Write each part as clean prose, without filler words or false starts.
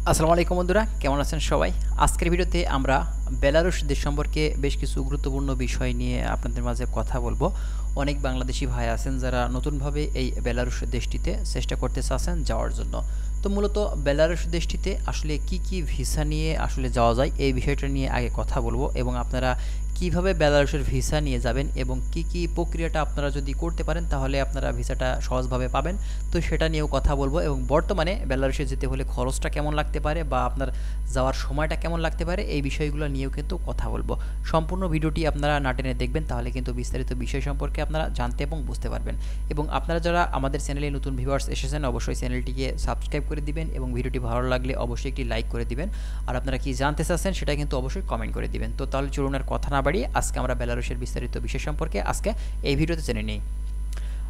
আসসালামু আলাইকুম বন্ধুরা, কেমন আছেন সবাই? আজকের ভিডিওতে আমরা বেলারুশ দেশ সম্পর্কে বেশ কিছু গুরুত্বপূর্ণ বিষয় নিয়ে আপনাদের মাঝে কথা বলবো। অনেক বাংলাদেশি ভাই আছেন যারা নতুনভাবে এই বেলারুশ দেশটিতে চেষ্টা করতে চাচ্ছেন যাওয়ার জন্য। তো মূলত বেলারুশ দেশটিতে আসলে কি ভিসা নিয়ে আসলে যাওয়া যায় এই বিষয়টা নিয়ে আগে কথা বলবো, এবং আপনারা কিভাবে বেলারুশের ভিসা নিয়ে যাবেন এবং কি প্রক্রিয়াটা আপনারা যদি করতে পারেন তাহলে আপনারা ভিসাটা সহজভাবে পাবেন, তো সেটা নিয়েও কথা বলবো। এবং বর্তমানে বেলারুশে যেতে হলে খরচটা কেমন লাগতে পারে বা আপনার যাওয়ার সময়টা কেমন লাগতে পারে এই বিষয়গুলো নিয়েও কিন্তু কথা বলবো। সম্পূর্ণ ভিডিওটি আপনারা না টেনে দেখবেন, তাহলে কিন্তু বিস্তারিত বিষয় সম্পর্কে আপনারা জানতে এবং বুঝতে পারবেন। এবং আপনারা যারা আমাদের চ্যানেলে নতুন ভিউয়ার্স এসেছেন অবশ্যই চ্যানেলটিকে সাবস্ক্রাইব করে দিবেন এবং ভিডিওটি ভালো লাগলে অবশ্যই একটি লাইক করে দিবেন। আর আপনারা কি জানতে চাচ্ছেন সেটা কিন্তু অবশ্যই কমেন্ট করে দিবেন। তো তাহলে চলুন আর কথা না বাড়িয়ে আজকে আমরা বেলারুশের বিস্তারিত বিষয় সম্পর্কে আজকে এই ভিডিওতে জেনে নিই।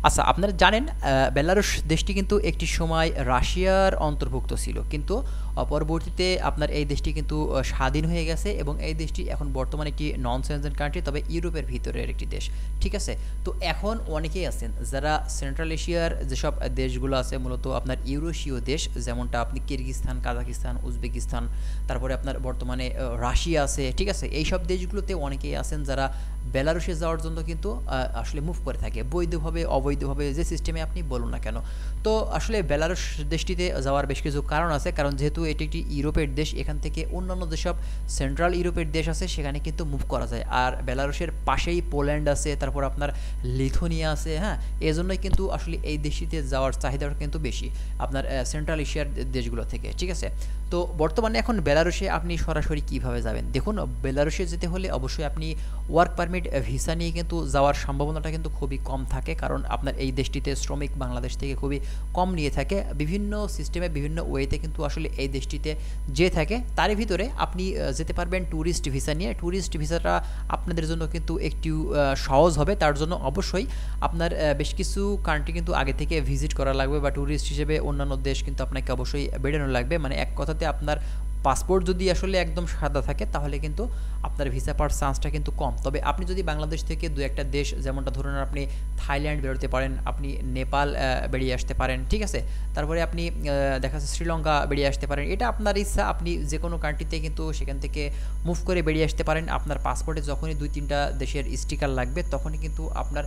আচ্ছা, আপনারা জানেন বেলারুশ দেশটি কিন্তু একটি সময় রাশিয়ার অন্তর্ভুক্ত ছিল, কিন্তু পরবর্তীতে আপনার এই দেশটি কিন্তু স্বাধীন হয়ে গেছে এবং এই দেশটি এখন বর্তমানে একটি নন সেনজেন কান্ট্রি, তবে ইউরোপের ভিতরের একটি দেশ। ঠিক আছে, তো এখন অনেকেই আছেন যারা সেন্ট্রাল এশিয়ার যেসব দেশগুলো আছে মূলত আপনার ইউরোশীয় দেশ, যেমনটা আপনি কিরগিজস্তান, কাজাকিস্তান, উজবেকিস্তান, তারপরে আপনার বর্তমানে রাশিয়া আছে। ঠিক আছে, এইসব দেশগুলোতে অনেকেই আছেন যারা বেলারুশে যাওয়ার জন্য কিন্তু আসলে মুভ করে থাকে, বৈধভাবে অবৈধভাবে যে সিস্টেমে আপনি বলুন না কেন। তো আসলে বেলারুশ দেশটিতে যাওয়ার বেশ কিছু কারণ আছে, কারণ যেহেতু এটি একটি ইউরোপের দেশ, এখান থেকে অন্যান্য যেসব সেন্ট্রাল ইউরোপের দেশ আছে সেখানে কিন্তু মুভ করা যায়। আর বেলারুশের পাশেই পোল্যান্ড আছে, তারপর আপনার লিথুনিয়া আছে। হ্যাঁ, এজন্যই কিন্তু আসলে এই দেশটিতে যাওয়ার চাহিদাটা কিন্তু বেশি আপনার সেন্ট্রাল এশিয়ার দেশগুলো থেকে। ঠিক আছে, তো বর্তমানে এখন বেলারুশে আপনি সরাসরি কিভাবে যাবেন? দেখুন, বেলারুশে যেতে হলে অবশ্যই আপনি ওয়ার্ক পারমিট ভিসা নিয়ে কিন্তু যাওয়ার সম্ভাবনাটা কিন্তু খুবই কম থাকে, কারণ আপনার এই দেশটিতে শ্রমিক বাংলাদেশ থেকে খুবই কম নিয়ে থাকে। বিভিন্ন সিস্টেমে বিভিন্ন ওয়েতে কিন্তু আসলে এই দেশটিতে যে থাকে তার ভিতরে আপনি যেতে পারবেন ট্যুরিস্ট ভিসা নিয়ে। ট্যুরিস্ট ভিসাটা আপনাদের জন্য কিন্তু একটু সহজ হবে। তার জন্য অবশ্যই আপনার বেশ কিছু কান্ট্রি কিন্তু আগে থেকে ভিজিট করা লাগবে, বা ট্যুরিস্ট হিসেবে অন্যান্য দেশ কিন্তু আপনাকে অবশ্যই বেড়ানো লাগবে। মানে এক কথাতে আপনার পাসপোর্ট যদি আসলে একদম সাদা থাকে তাহলে কিন্তু আপনার ভিসা পাওয়ার চান্সটা কিন্তু কম। তবে আপনি যদি বাংলাদেশ থেকে দু একটা দেশ, যেমনটা ধরুন আপনি থাইল্যান্ড বেরোতে পারেন, আপনি নেপাল বেরিয়ে আসতে পারেন। ঠিক আছে, তারপরে আপনি দেখা যাচ্ছে শ্রীলঙ্কা বেরিয়ে আসতে পারেন, এটা আপনার ইচ্ছা। আপনি যে কোনো কান্ট্রিতে কিন্তু সেখান থেকে মুভ করে বেরিয়ে আসতে পারেন। আপনার পাসপোর্টে যখনই 2-3টা দেশের স্টিকার লাগবে তখনই কিন্তু আপনার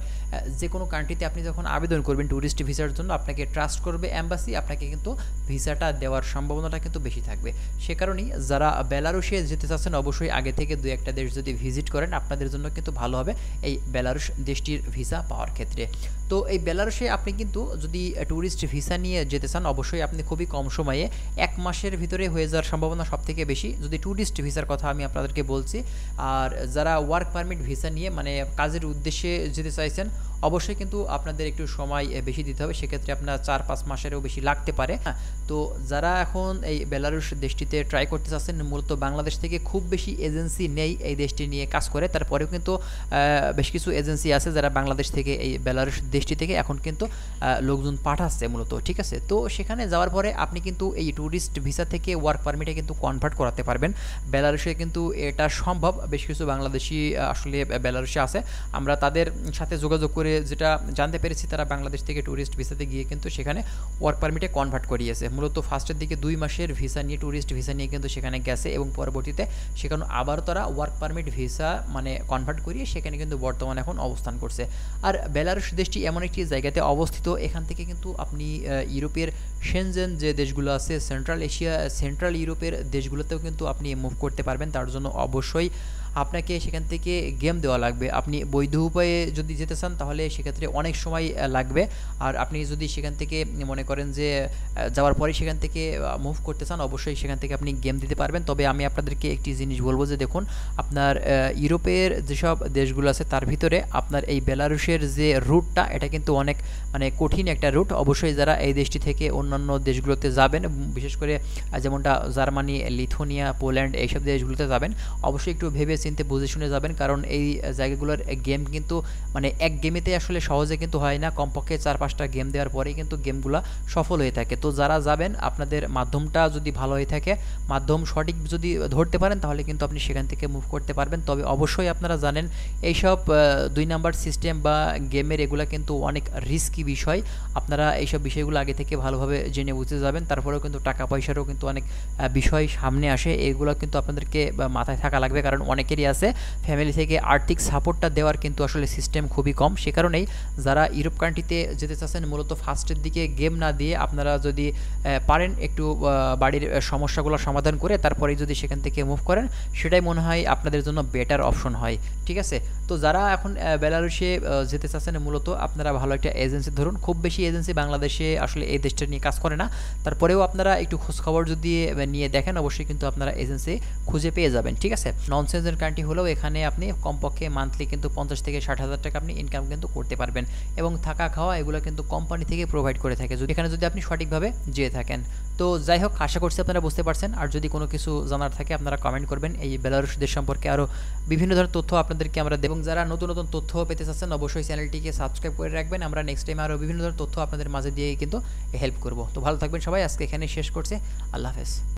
যে কোনো কান্ট্রিতে আপনি যখন আবেদন করবেন ট্যুরিস্ট ভিসার জন্য, আপনাকে ট্রাস্ট করবে এম্বাসি, আপনাকে কিন্তু ভিসাটা দেওয়ার সম্ভাবনাটা কিন্তু বেশি থাকবে। সে কারণেই যারা বেলারুশে যেতে চাচ্ছেন অবশ্যই আগে থেকে দু একটা দেশ যদি ভিজিট করেন আপনাদের জন্য কিন্তু ভালো হবে এই বেলারুশ দেশটির ভিসা পাওয়ার ক্ষেত্রে। তো এই বেলারুশে আপনি কিন্তু যদি ট্যুরিস্ট ভিসা নিয়ে যেতে চান অবশ্যই আপনি খুবই কম সময়ে 1 মাসের ভিতরে হয়ে যাওয়ার সম্ভাবনা সবথেকে বেশি, যদি ট্যুরিস্ট ভিসার কথা আমি আপনাদেরকে বলছি। আর যারা ওয়ার্ক পারমিট ভিসা নিয়ে মানে কাজের উদ্দেশ্যে যেতে চাইছেন অবশ্যই কিন্তু আপনাদের একটু সময় বেশি দিতে হবে, সেক্ষেত্রে আপনার 4-5 মাসেরও বেশি লাগতে পারে। হ্যাঁ, তো যারা এখন এই বেলারুশ দেশটিতে ট্রাই করতে চাচ্ছেন, মূলত বাংলাদেশ থেকে খুব বেশি এজেন্সি নেই এই দেশটি নিয়ে কাজ করে, তারপরেও কিন্তু বেশ কিছু এজেন্সি আছে যারা বাংলাদেশ থেকে এই বেলারুশ দেশটি থেকে এখন কিন্তু লোকজন পাঠাচ্ছে মূলত। ঠিক আছে, তো সেখানে যাওয়ার পরে আপনি কিন্তু এই ট্যুরিস্ট ভিসা থেকে ওয়ার্ক পারমিটে কিন্তু কনভার্ট করাতে পারবেন। বেলারুশে কিন্তু এটা সম্ভব, বেশ কিছু বাংলাদেশি আসলে বেলারুশে আছে, আমরা তাদের সাথে যোগাযোগ করে যেটা জানতে পেরেছি তারা বাংলাদেশ থেকে ট্যুরিস্ট ভিসাতে গিয়ে কিন্তু সেখানে ওয়ার্ক পারমিটে কনভার্ট করিয়েছে। মূলত ফার্স্টের দিকে 2 মাসের ভিসা নিয়ে ট্যুরিস্ট ভিসা নিয়ে কিন্তু সেখানে গেছে এবং পরবর্তীতে সেখানে আবার তারা ওয়ার্ক পারমিট ভিসা মানে কনভার্ট করিয়ে সেখানে কিন্তু বর্তমানে এখন অবস্থান করছে। আর বেলারুশ দেশটি এমন একটি জায়গাতে অবস্থিত, এখান থেকে কিন্তু আপনি ইউরোপের সেনজেন যে দেশগুলো আছে, সেন্ট্রাল এশিয়া, সেন্ট্রাল ইউরোপের দেশগুলোতেও কিন্তু আপনি মুভ করতে পারবেন। তার জন্য অবশ্যই আপনাকে সেখান থেকে গেম দেওয়া লাগবে। আপনি বৈধ উপায়ে যদি যেতে চান তাহলে সেক্ষেত্রে অনেক সময় লাগবে। আর আপনি যদি সেখান থেকে মনে করেন যে যাওয়ার পরে সেখান থেকে মুভ করতে চান অবশ্যই সেখান থেকে আপনি গেম দিতে পারবেন। তবে আমি আপনাদেরকে একটি জিনিস বলবো যে দেখুন, আপনার ইউরোপের যেসব দেশগুলো আছে তার ভিতরে আপনার এই বেলারুশের যে রুটটা এটা কিন্তু অনেক মানে কঠিন একটা রুট। অবশ্যই যারা এই দেশটি থেকে অন্যান্য দেশগুলোতে যাবেন, বিশেষ করে যেমনটা জার্মানি, লিথুনিয়া, পোল্যান্ড এইসব দেশগুলোতে যাবেন অবশ্যই একটু ভেবে চিন্তে বুঝে শুনে যাবেন, কারণ এই জায়গাগুলোর গেম কিন্তু মানে এক গেমেতে আসলে সহজে কিন্তু হয় না, কমপক্ষে 4-5টা গেম দেওয়ার পরেই কিন্তু গেমগুলো সফল হয়ে থাকে। তো যারা যাবেন আপনাদের মাধ্যমটা যদি ভালো হয়ে থাকে, মাধ্যম সঠিক যদি ধরতে পারেন, তাহলে কিন্তু আপনি সেখান থেকে মুভ করতে পারবেন। তবে অবশ্যই আপনারা জানেন এইসব 2 নাম্বার সিস্টেম বা গেমের এগুলা কিন্তু অনেক রিস্কি বিষয়। আপনারা এইসব বিষয়গুলো আগে থেকে ভালোভাবে জেনে বুঝতে যাবেন। তারপরেও কিন্তু টাকা পয়সারও কিন্তু অনেক বিষয় সামনে আসে, এগুলো কিন্তু আপনাদেরকে মাথায় থাকা লাগবে, কারণ অনেকেরই আছে ফ্যামিলি থেকে আর্থিক সাপোর্টটা দেওয়ার কিন্তু আসলে সিস্টেম খুবই কম। সে কারণেই যারা ইউরোপ কান্ট্রিতে যেতে চাচ্ছেন মূলত ফার্স্টের দিকে গেম না দিয়ে আপনারা যদি পারেন একটু বাড়ির সমস্যাগুলো সমাধান করে তারপরে যদি সেখান থেকে মুভ করেন, সেটাই মনে হয় আপনাদের জন্য বেটার অপশন হয়। ঠিক আছে, তো যারা এখন বেলারুশে যেতে চাচ্ছেন মূলত আপনারা ভালো একটা এজেন্সি ধরুন। খুব বেশি এজেন্সি বাংলাদেশে আসলে এই দেশটা নিয়ে কাজ করে না, তারপরেও আপনারা একটু খোঁজখবর যদি নিয়ে দেখেন অবশ্যই কিন্তু আপনারা এজেন্সি খুঁজে পেয়ে যাবেন। ঠিক আছে, নন সেনজেন কান্ট্রি হলেও এখানে আপনি কমপক্ষে মান্থলি কিন্তু 50 থেকে 60,000 টাকা আপনি ইনকাম কিন্তু করতে পারবেন, এবং থাকা খাওয়া এগুলো কিন্তু কোম্পানি থেকে প্রোভাইড করে থাকে যদি এখানে যদি আপনি সঠিকভাবে যেয়ে থাকেন। তো যাই হোক, আশা করছি আপনারা বুঝতে পারছেন। আর যদি কোনো কিছু জানার থাকে আপনারা কমেন্ট করবেন। এই বেলারুশ দেশ সম্পর্কে আরও বিভিন্ন ধরনের তথ্য আপনাদেরকে আমরা দেব, এবং যারা নতুন নতুন তথ্য পেতে চাচ্ছেন অবশ্যই চ্যানেলটিকে সাবস্ক্রাইব করে রাখবেন। আমরা নেক্সট টাইম আরও বিভিন্ন ধরনের তথ্য আপনাদের মাঝে দিয়ে কিন্তু হেল্প করব। তো ভালো থাকবেন সবাই, আজকে এখানে শেষ করছি। আল্লাহ হাফেজ।